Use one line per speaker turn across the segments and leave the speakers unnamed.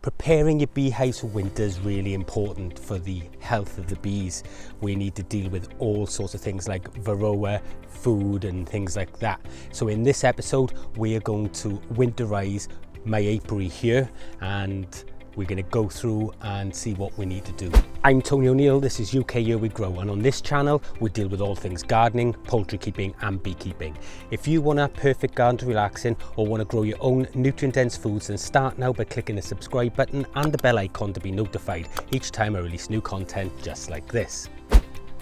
Preparing your beehives for winter is really important for the health of the bees. We need to deal with all sorts of things like Varroa, food and things like that. So in this episode, we are going to winterize my apiary here, and we're going to go through and see what we need to do. I'm Tony O'Neill, this is UK Here We Grow, and on this channel we deal with all things gardening, poultry keeping and beekeeping. If you want a perfect garden to relax in or want to grow your own nutrient dense foods, then start now by clicking the subscribe button and the bell icon to be notified each time I release new content just like this.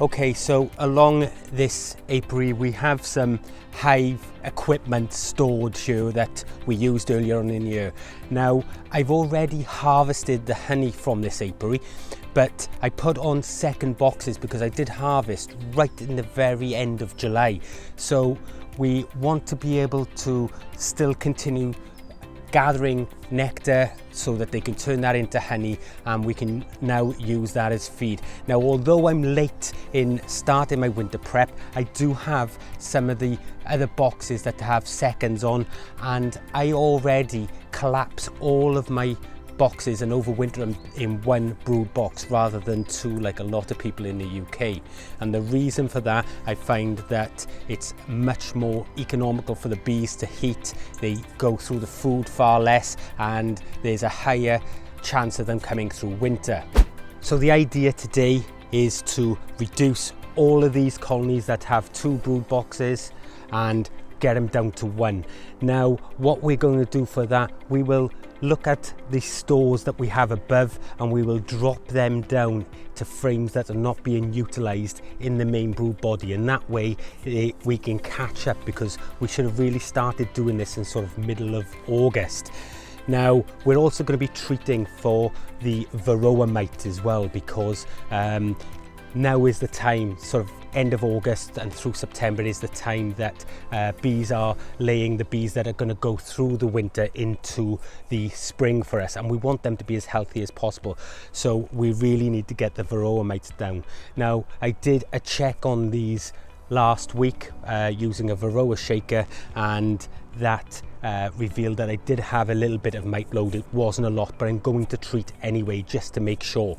Okay, so along this apiary we have some hive equipment stored here that we used earlier on in the year. Now, I've already harvested the honey from this apiary, but I put on second boxes because I did harvest right in the very end of July. So we want to be able to still continue gathering nectar so that they can turn that into honey, and we can now use that as feed. Now, although I'm late in starting my winter prep, I do have some of the other boxes that have seconds on, and I already collapse all of my boxes and overwinter them in one brood box rather than two like a lot of people in the UK. And the reason for that, I find that it's much more economical for the bees to heat. They go through the food far less, and there's a higher chance of them coming through winter. So the idea today is to reduce all of these colonies that have two brood boxes and get them down to one. Now, what we're going to do for that, we will look at the stores that we have above and we will drop them down to frames that are not being utilized in the main brood body, and that way we can catch up, because we should have really started doing this in sort of middle of August. Now, we're also going to be treating for the Varroa mite as well, because now is the time, sort of end of August and through September is the time that bees are laying the bees that are going to go through the winter into the spring for us, and we want them to be as healthy as possible. So we really need to get the Varroa mites down. Now, I did a check on these last week using a Varroa shaker, and that revealed that I did have a little bit of mite load. It wasn't a lot, but I'm going to treat anyway just to make sure.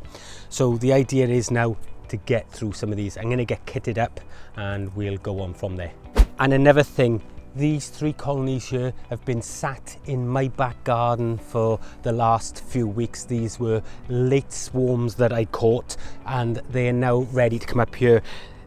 So the idea is now to get through some of these. I'm going to get kitted up and we'll go on from there. And another thing, these three colonies here have been sat in my back garden for the last few weeks. These were late swarms that I caught, and they are now ready to come up here.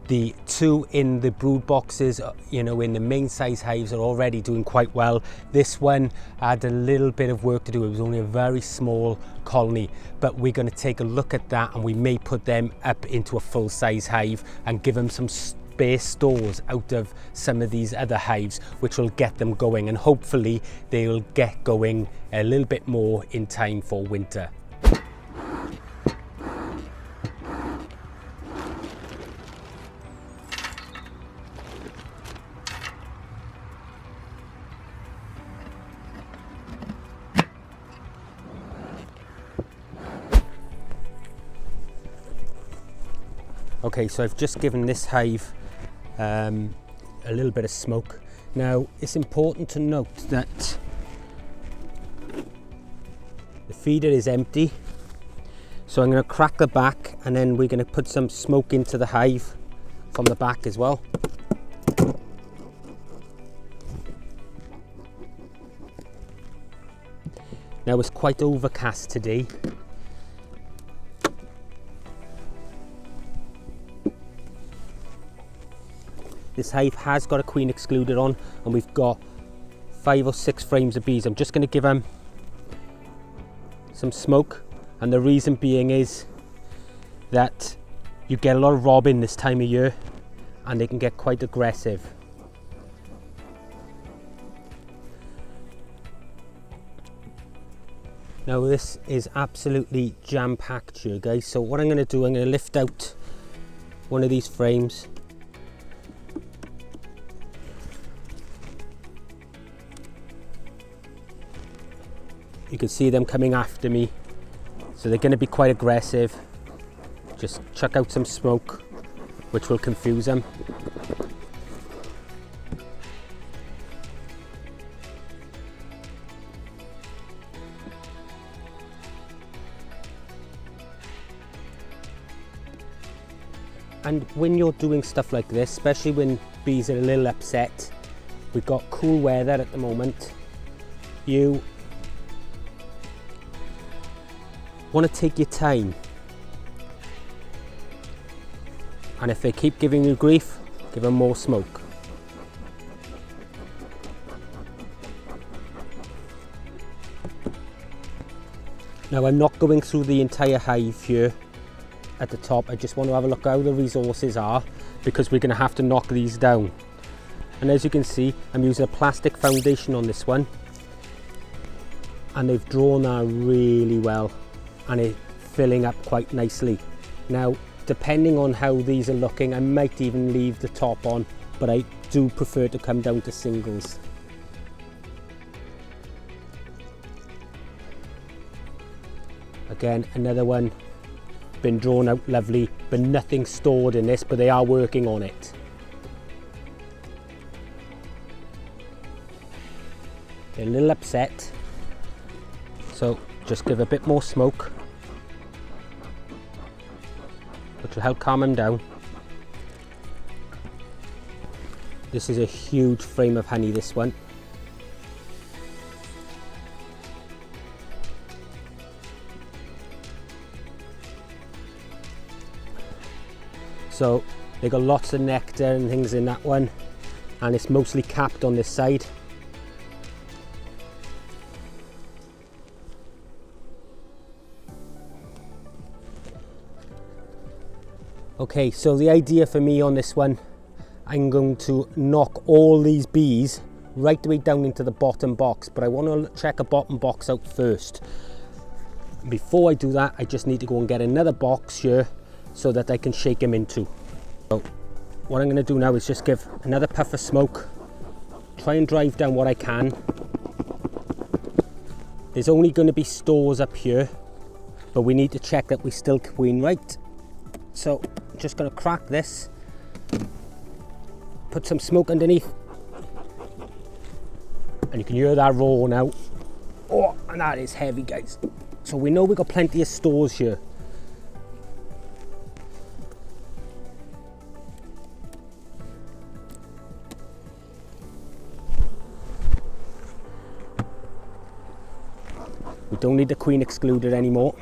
The two in the brood boxes, in the main size hives, are already doing quite well. This one had a little bit of work to do. It was only a very small colony, but we're going to take a look at that, and we may put them up into a full size hive and give them some spare stores out of some of these other hives, which will get them going, and hopefully they'll get going a little bit more in time for winter. Okay, so I've just given this hive a little bit of smoke. Now, it's important to note that the feeder is empty, so I'm going to crack the back, and then we're going to put some smoke into the hive from the back as well. Now, it's quite overcast today. This hive has got a queen excluded on, and we've got 5 or 6 frames of bees. I'm just going to give them some smoke, and the reason being is that you get a lot of robin this time of year and they can get quite aggressive. Now, this is absolutely jam-packed here, guys. So what I'm going to do, I'm going to lift out one of these frames. You can see them coming after me, so they're going to be quite aggressive. Just chuck out some smoke, which will confuse them. And when you're doing stuff like this, especially when bees are a little upset, we've got cool weather at the moment, you want to take your time. And if they keep giving you grief, give them more smoke. Now I'm not going through the entire hive here at the top. I just want to have a look how the resources are, because we're going to have to knock these down. And as you can see, I'm using a plastic foundation on this one, and they've drawn that really well, and it's filling up quite nicely. Now, depending on how these are looking, I might even leave the top on, but I do prefer to come down to singles. Again, another one been drawn out lovely, but nothing stored in this, but they are working on it. They're a little upset, so just give a bit more smoke, which will help calm them down. This is a huge frame of honey, this one. So they got lots of nectar and things in that one, and it's mostly capped on this side. Okay, so the idea for me on this one, I'm going to knock all these bees right the way down into the bottom box, but I want to check a bottom box out first. Before I do that, I just need to go and get another box here so that I can shake them into. So what I'm going to do now is just give another puff of smoke, try and drive down what I can. There's only going to be stores up here, but we need to check that we still queen right. So I'm just going to crack this, put some smoke underneath, and you can hear that roar now. Oh, and that is heavy, guys. So we know we've got plenty of stores here. We don't need the queen excluded anymore.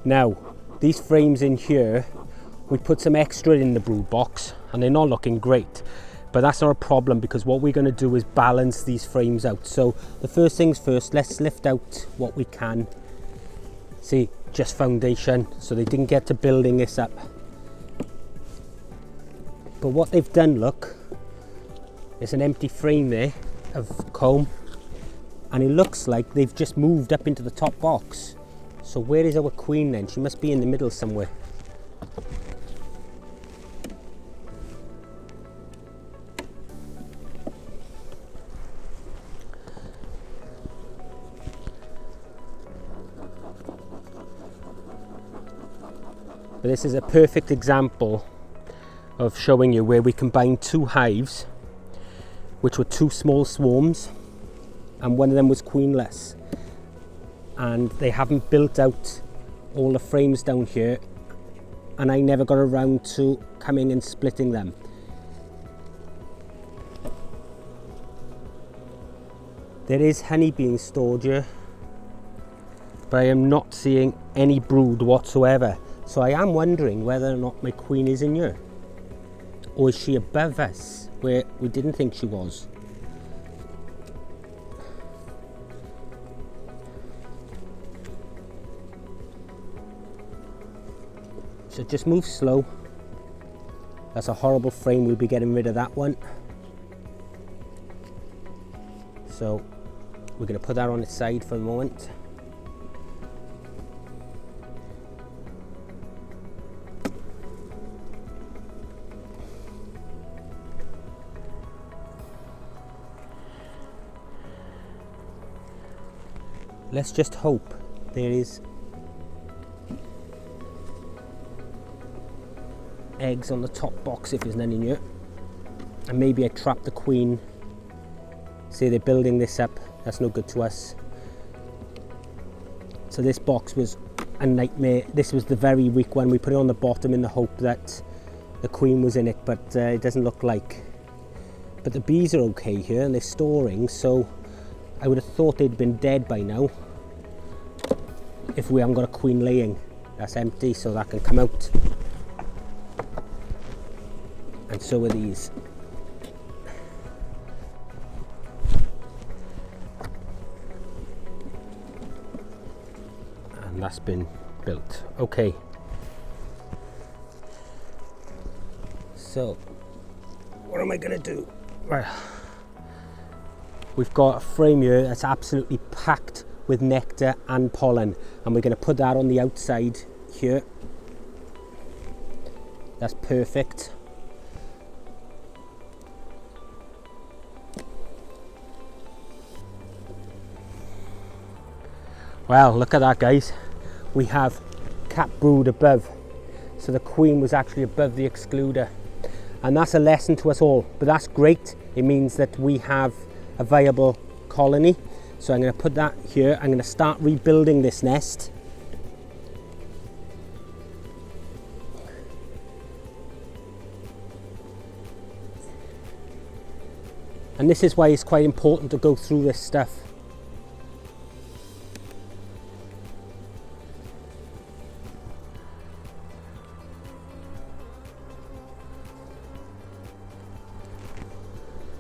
Now, these frames in here, we put some extra in the brood box, and they're not looking great, but that's not a problem, because what we're going to do is balance these frames out. So the first things first, let's lift out what we can. See, just foundation, so they didn't get to building this up. But what they've done, look, there's an empty frame there of comb, and it looks like they've just moved up into the top box. So where is our queen then? She must be in the middle somewhere. But this is a perfect example of showing you where we combined two hives, which were two small swarms, and one of them was queenless. And they haven't built out all the frames down here, and I never got around to coming and splitting them. There is honey being stored here, but I am not seeing any brood whatsoever. So I am wondering whether or not my queen is in here, or is she above us where we didn't think she was. So just move slow. That's a horrible frame, we'll be getting rid of that one. So we're going to put that on its side for the moment. Let's just hope there is eggs on the top box if there's none in here, and maybe I trapped the queen. Say they're building this up, that's no good to us. So this box was a nightmare. This was the very weak one. We put it on the bottom in the hope that the queen was in it, but it doesn't look like. But the bees are okay here and they're storing, so I would have thought they'd been dead by now if we haven't got a queen laying. That's empty, so that can come out. And so are these. And that's been built. Okay. So, what am I going to do? Right. We've got a frame here that's absolutely packed with nectar and pollen, and we're going to put that on the outside here. That's perfect. Well, look at that, guys. We have cap brood above, so the queen was actually above the excluder, and that's a lesson to us all, but that's great. It means that we have a viable colony. So I'm going to put that here. I'm going to start rebuilding this nest. And this is why it's quite important to go through this stuff.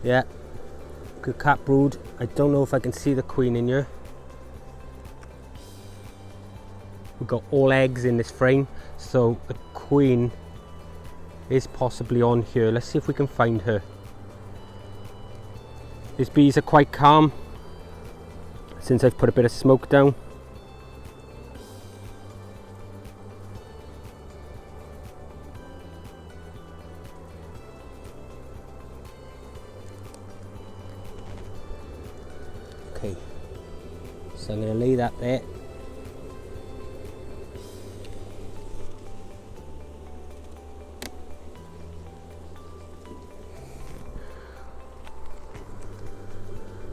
Yeah. Good cap brood. I don't know if I can see the queen in here. We've got all eggs in this frame, so the queen is possibly on here. Let's see if we can find her. These bees are quite calm since I've put a bit of smoke down. Okay, so I'm going to lay that there.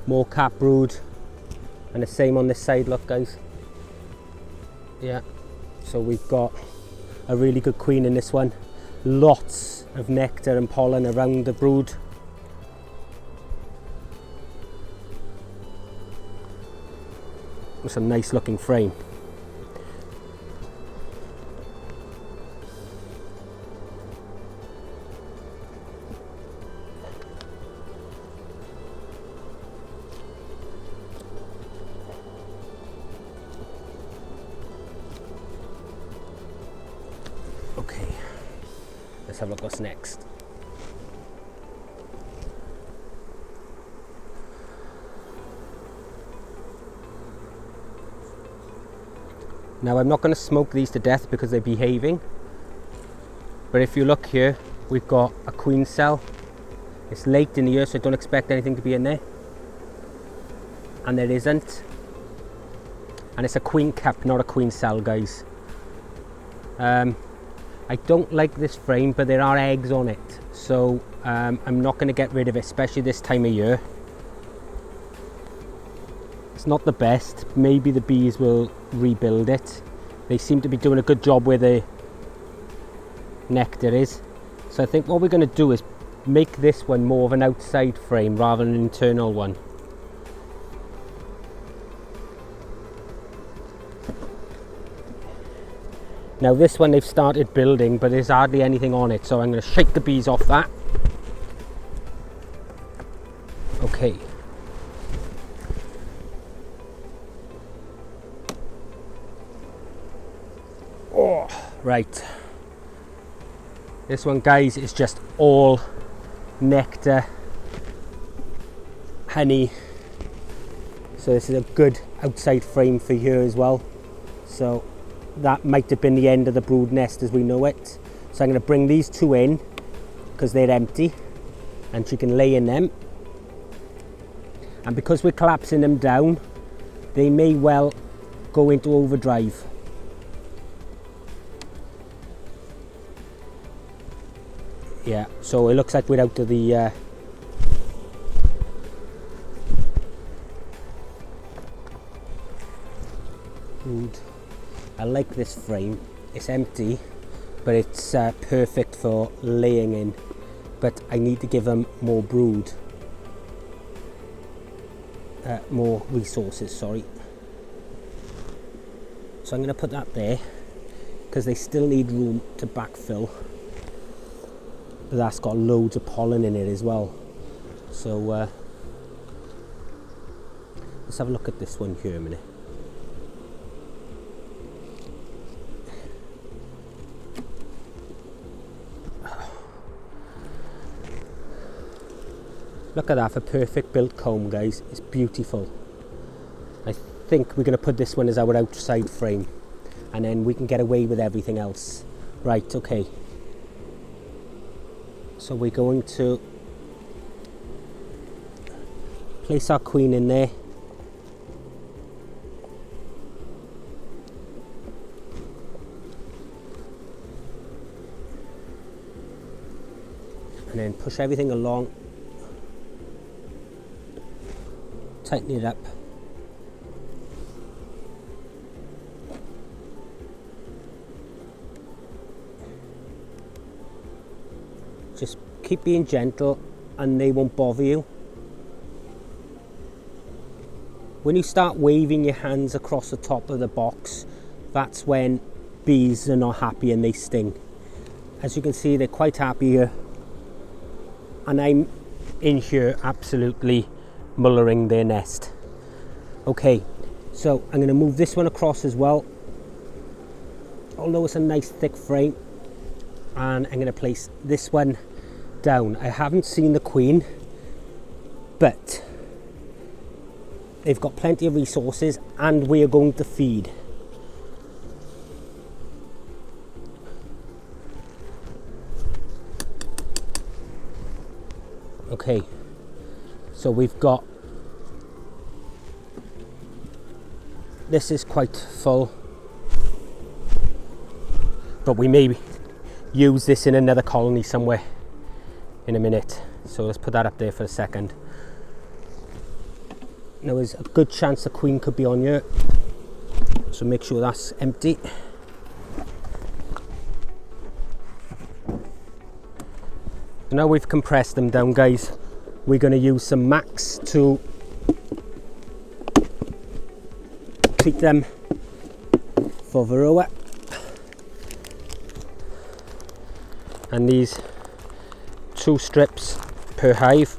More cap brood, and the same on this side, look guys. Yeah, so we've got a really good queen in this one. Lots of nectar and pollen around the brood. It's a nice looking frame. Okay, let's have a look what's next. Now I'm not going to smoke these to death because they're behaving, but if you look here, we've got a queen cell. It's late in the year, so I don't expect anything to be in there, and there isn't, and it's a queen cap, not a queen cell, guys. I don't like this frame, but there are eggs on it, so I'm not going to get rid of it, especially this time of year. It's not the best. Maybe the bees will rebuild it. They seem to be doing a good job where the nectar is. So I think what we're going to do is make this one more of an outside frame rather than an internal one. Now this one they've started building, but there's hardly anything on it, so I'm going to shake the bees off that. Okay. Oh, right. This one, guys, is just all nectar, honey. So this is a good outside frame for here as well. So that might have been the end of the brood nest as we know it. So I'm going to bring these two in because they're empty and she can lay in them. And because we're collapsing them down, they may well go into overdrive. Yeah, so it looks like we're out of the brood. I like this frame. It's empty, but it's perfect for laying in. But I need to give them more brood, more resources, sorry. So I'm going to put that there because they still need room to backfill. But that's got loads of pollen in it as well. So let's have a look at this one here a minute. Look at that, for perfect built comb, guys. It's beautiful. I think we're going to put this one as our outside frame, and then we can get away with everything else. Right, okay. So we're going to place our queen in there. And then push everything along. Tighten it up. Just keep being gentle and they won't bother you. When you start waving your hands across the top of the box, that's when bees are not happy and they sting. As you can see, they're quite happy here. And I'm in here absolutely mullering their nest. Okay, so I'm going to move this one across as well, although it's a nice thick frame, and I'm going to place this one down. I haven't seen the queen, but they've got plenty of resources and we are going to feed. Okay, so we've got, this is quite full, but we may use this in another colony somewhere in a minute. So let's put that up there for a second. Now there's a good chance the queen could be on here, so make sure that's empty. So now we've compressed them down, guys, we're going to use some Max to treat them for Varroa. And these 2 strips per hive.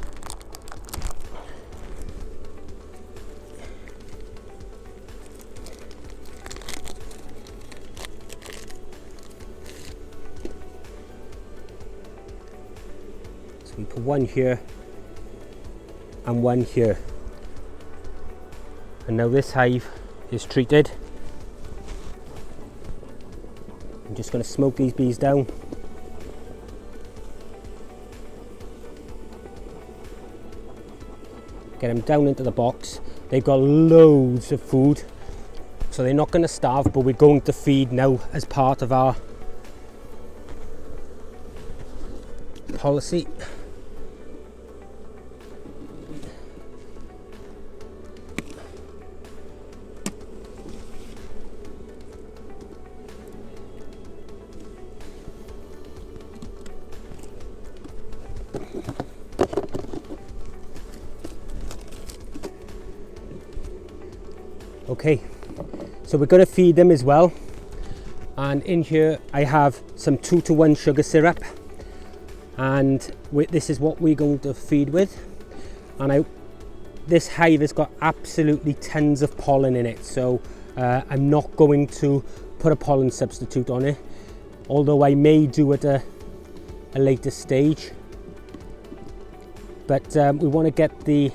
So we put one here and one here. And now this hive is treated. I'm just going to smoke these bees down. Get them down into the box. They've got loads of food, so they're not going to starve, but we're going to feed now as part of our policy. Okay, so we're going to feed them as well, and in here I have some 2-to-1 sugar syrup, and this is what we're going to feed with. And this hive has got absolutely tons of pollen in it, so I'm not going to put a pollen substitute on it, although I may do at a later stage. But we want to get the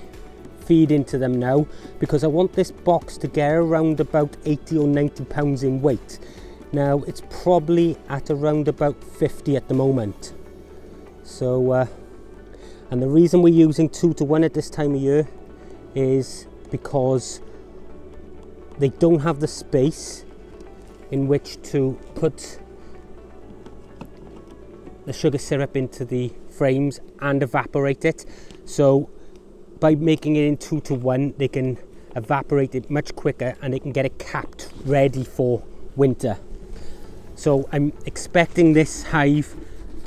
feed into them now, because I want this box to get around about 80 or 90 pounds in weight. Now it's probably at around about 50 at the moment. So and the reason we're using 2-to-1 at this time of year is because they don't have the space in which to put the sugar syrup into the frames and evaporate it. So by making it in 2-to-1, they can evaporate it much quicker and they can get it capped ready for winter. So I'm expecting this hive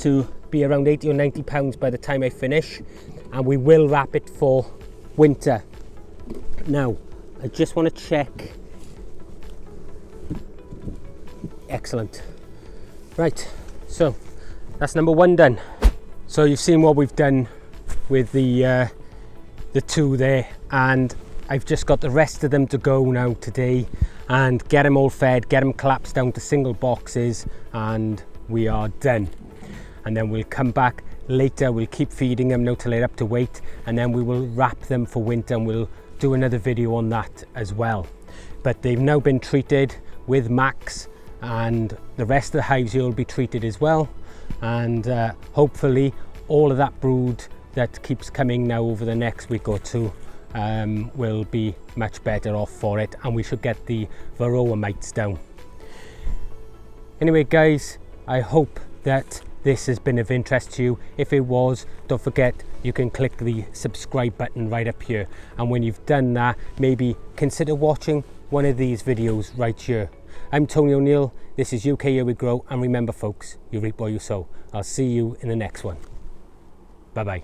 to be around 80 or 90 pounds by the time I finish, and we will wrap it for winter. Now, I just want to check. Excellent. Right, so that's number 1 done. So you've seen what we've done with the 2 there, and I've just got the rest of them to go now today and get them all fed, get them collapsed down to single boxes, and we are done. And then we'll come back later, we'll keep feeding them now till they're up to weight, and then we will wrap them for winter, and we'll do another video on that as well. But they've now been treated with Max, and the rest of the hives here will be treated as well, and hopefully all of that brood that keeps coming now over the next week or 2 will be much better off for it, and we should get the Varroa mites down. Anyway guys, I hope that this has been of interest to you. If it was, don't forget you can click the subscribe button right up here, and when you've done that, maybe consider watching one of these videos right here. I'm Tony O'Neill, this is UK Here We Grow, and remember folks, you reap what you sow. I'll see you in the next one. Bye bye.